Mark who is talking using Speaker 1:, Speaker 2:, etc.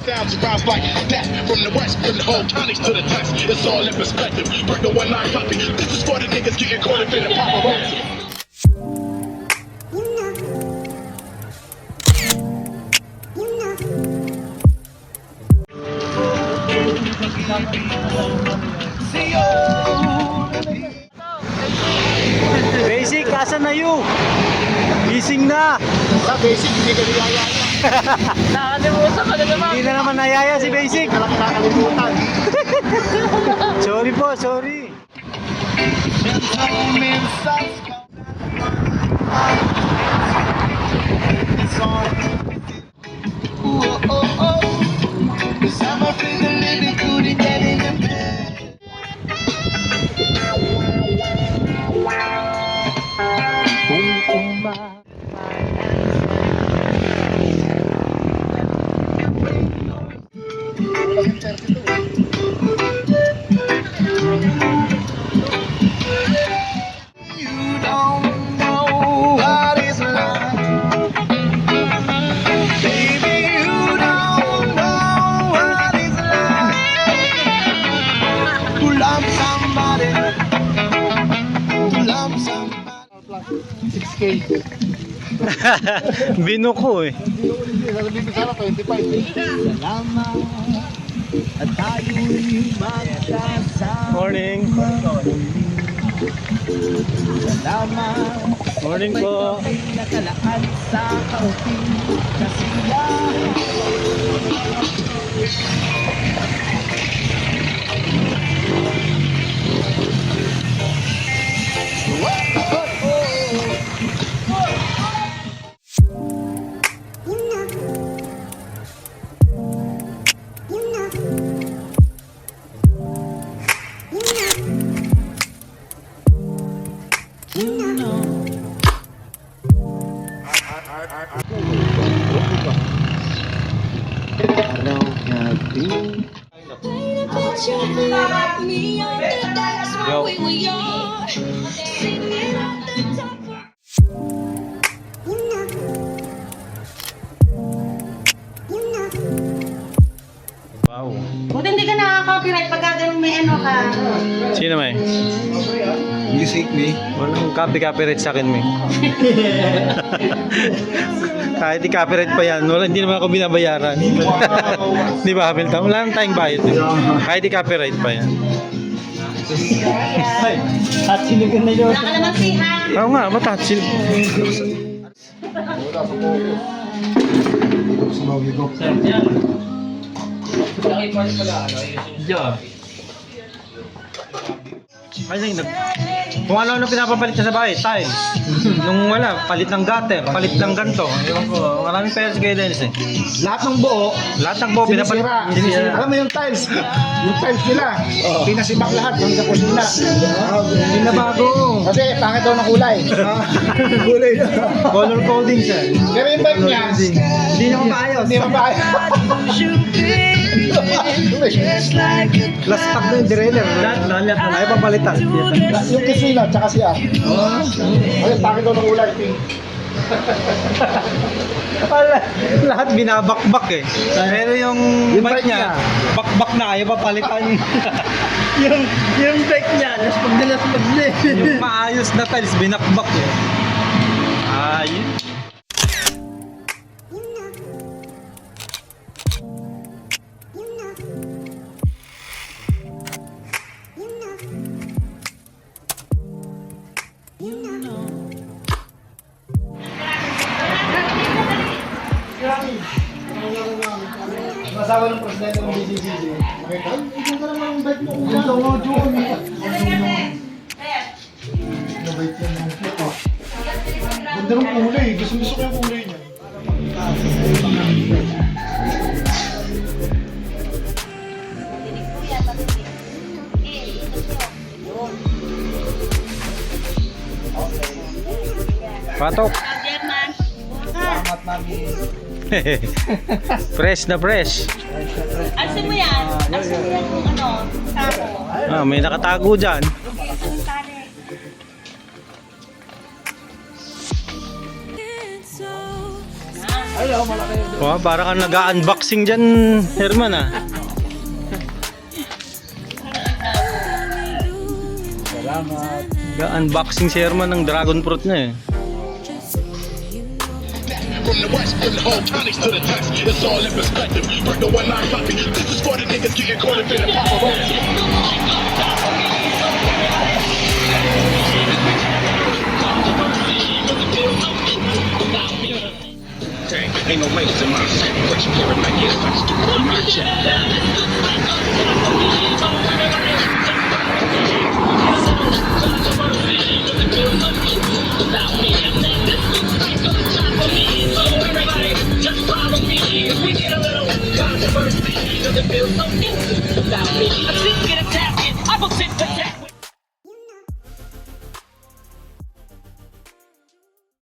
Speaker 1: Sounds rise like that from the west, from the whole counties to the test. It's all in perspective. Break the 1-9 copy. This is for the niggas getting caught up in the paparazzi.
Speaker 2: Basic, asan na you? Gising na.
Speaker 3: Sa basic, hindi ka niyayaya.
Speaker 4: Nakalimutan ka na naman.
Speaker 2: Hindi na naman nayaya si Basic.
Speaker 3: Hindi ka lang nakakalimutan.
Speaker 2: Sorry po, sorry. Binuko eh.
Speaker 3: Sasabihin ko sana 25. Salamat at tayo'y magkasama.
Speaker 2: Morning.
Speaker 3: Salamat.
Speaker 2: Morning po.
Speaker 3: Ay nakalaan sa kaunting kasiyahan.
Speaker 2: Wow.
Speaker 4: Buti hindi ka nakaka-copyright pagka ganun may ano ka.
Speaker 2: Sino may?
Speaker 3: Music me.
Speaker 2: Walang copyright sa akin, may. Kahit i-copyright pa yan, wala, hindi naman ako binabayaran. Di ba, Hamilton? Wala nang tayong bayad. Eh. Kahit i-copyright pa yan.
Speaker 3: At sinigan na yun.
Speaker 4: Wala ka naman siha.
Speaker 2: Oo nga, matouch.
Speaker 3: Sumawag ko.
Speaker 2: Kasi kung ano pinapapalit niya sa bahay, tiles. Nung wala, palit ng gutter, palit ng ganto. Ewan ko, maraming pera si Kuya Dennis eh.
Speaker 3: Lahat ng buo,
Speaker 2: Lahat ng buo pinapalit.
Speaker 3: sinisira. Alam mo yung tiles? Yung tiles nila, pinasibak lahat hanggang kusina.
Speaker 2: Hindi na bago.
Speaker 3: Kasi pangit daw ng kulay. Kulay na.
Speaker 2: Color coding siya.
Speaker 3: Pero yung bike niya,
Speaker 2: Hindi niya maayos.
Speaker 3: hindi mabayad.
Speaker 2: Last tag na yung derailleur. Lahat na ayaw papalitan.
Speaker 3: Yung kusina, tsaka siya. Kasi pangit daw ng kulay, pink.
Speaker 2: Lahat binabakbak eh. Pero yung bike niya, bakbak na ayaw papalitan.
Speaker 3: Yung bike niya, laspag na.
Speaker 2: Yung maayos na tiles, binakbak eh. Ayun.
Speaker 3: Masawa ng presidente ng BCCC. Makita, hindi ka naman ang bike mo. Yung audio ko niya. Nabait yan ng ito. Ganda ng kulay. Gusto ko yung kulay niya.
Speaker 2: Patok.
Speaker 3: Salamat, Mami.
Speaker 2: Fresh na fresh.
Speaker 4: Alsin mo yan. Alsin mo yan kung ano, sako.
Speaker 2: Ah, may nakatago dyan.
Speaker 4: Anong tali?
Speaker 3: Ayaw, malaki yun.
Speaker 2: Oh, para kang nag-unboxing dyan, Herman ah.
Speaker 3: Salamat.
Speaker 2: Nag-unboxing si Herman ng dragon fruit na eh.
Speaker 1: From the west, putting whole tonics to the test. It's all in perspective. Break the 1-9 copy. This is for the niggas getting caught up in the paparazzi. Ain't no latest in my set. Fresh pair of Nike Effects to run my check.